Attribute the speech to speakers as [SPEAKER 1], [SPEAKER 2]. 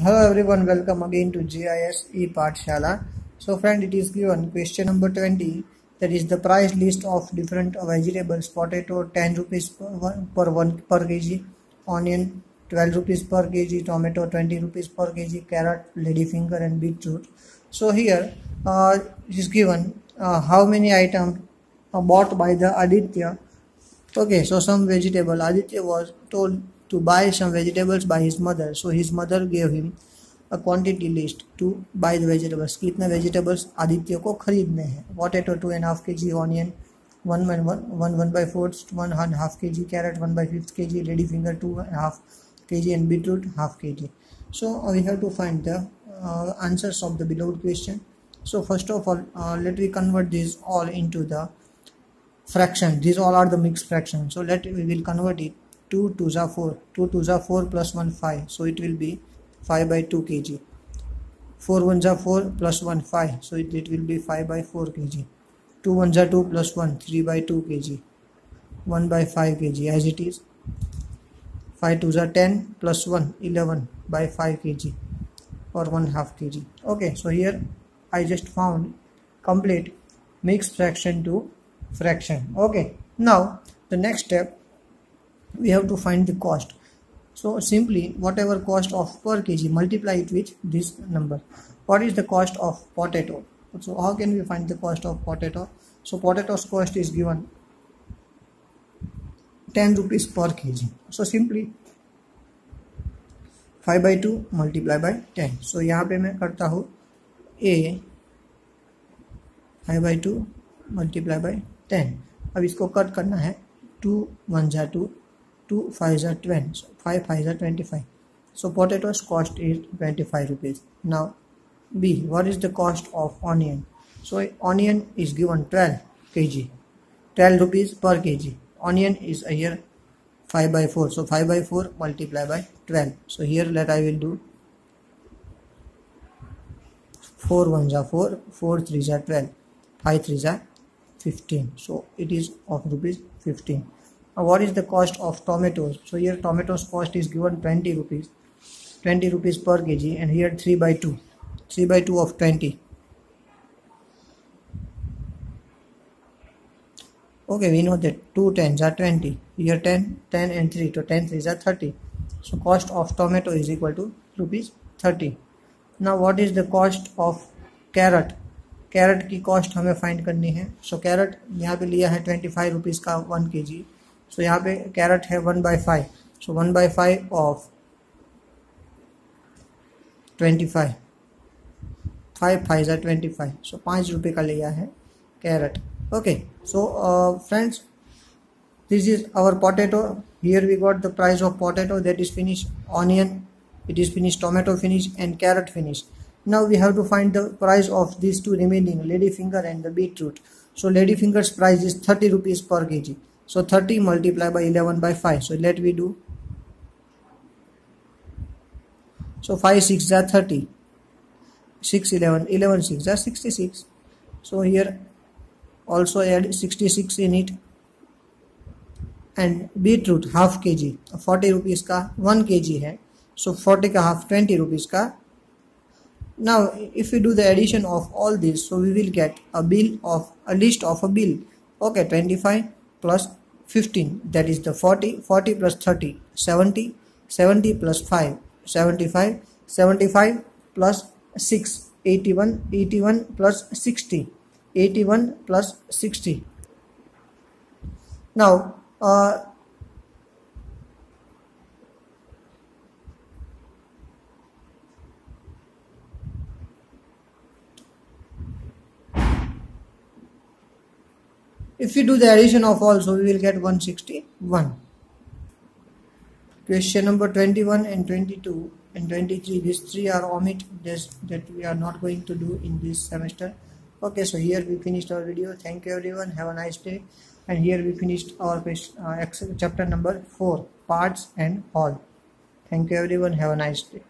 [SPEAKER 1] Hello everyone, welcome again to GIS ePathshala. So friend, it is given question number 20, that is the price list of different vegetables. Potato 10 rupees per kg, onion 12 rupees per kg, tomato 20 rupees per kg, carrot, ladyfinger and beetroot. So here it is given how many items bought by the Aditya. Okay, so some vegetable. Aditya was told to buy some vegetables by his mother. So his mother gave him a quantity list to buy the vegetables. कितने vegetables Aditya को खरीदने हैं. Potato 2.5 kg, onion 1/4, 1.5 kg, carrot 1/5 kg, ladyfinger 2.5 kg and beetroot half kg. So we have to find the answers of the below question. So first of all, let me convert these all into the fraction. These all are the mixed fractions. So we will convert it. 2 2s are 4. 2 2s are 4 plus 1 5. So it will be 5/2 kg. 4 1s are 4 plus 1 5. So it will be 5/4 kg. 2 1s are 2 plus 1 3/2 kg. 1/5 kg as it is. 5 2s are 10 plus 1 11/5 kg or 1/2 kg. Okay, so here I just found complete mixed fraction to fraction. Okay, now the next step, we have to find the cost. So simply whatever cost of per kg, multiply it with this number. What is the cost of potato? So how can we find the cost of potato? So potato's cost is given 10 rupees per kg. So simply 5/2 multiply by 10. So यहाँ पे मैं करता हूँ a 5/2 multiply by 10. अब इसको cut करना है. 2 1s are 2, 2 5s are 20, so 5 5s are 25. So potatoes cost is 25 rupees. Now B, what is the cost of onion? So onion is given 12 kg, 12 rupees per kg. Onion is here 5/4, so 5/4 multiply by 12. So here I will do 4 1s are 4, 4 3s are 12, 5 3s are 15. So it is of rupees 15. Now what is the cost of tomatoes? So here tomatoes cost is given 20 rupees, 20 rupees per kg, and here 3/2, 3/2 of 20. Okay, we know that 2 10s are 20. Here 10, 10 and 3, so 10 3s are 30. So cost of tomato is equal to rupees 30. Now what is the cost of carrot? Carrot की cost हमें find करनी है. सो carat यहाँ पे लिया है 25 rupees का 1 kg. सो यहाँ पे कैरेट है 1/5. सो 1/5 ऑफ 25, 5 5s are 25. सो 5 रुपये का लिया है carrot. Okay, so friends, this is our potato. Here we got the price of potato, that is finish. Onion it is finished, tomato finish and carrot finish. Now we have to find the price of these two remaining, ladyfinger and the beetroot. So ladyfinger's price is 30 rupees per kg. So 30 multiplied by 11/5. So let we do. So 5 6 are 30. 6 11, 11 6 are 66. So here also add 66 in it. And beetroot half kg, 40 rupees का 1 kg है. So 40 का half 20 rupees का. Now if we do the addition of all this, so we will get a list of a bill. Okay, 25 plus 15, that is the 40, 40 plus 30 70, 70 plus 5 75, 75 plus 6 81, 81 plus 60, 81 plus 60. Now if we do the addition of all, so we will get 161. Question number 21 and 22 and 23, these three are omit, that we are not going to do in this semester. Okay, so here we finished our video. Thank you everyone, have a nice day. And here we finished our chapter number 4, parts and all. Thank you everyone, have a nice day.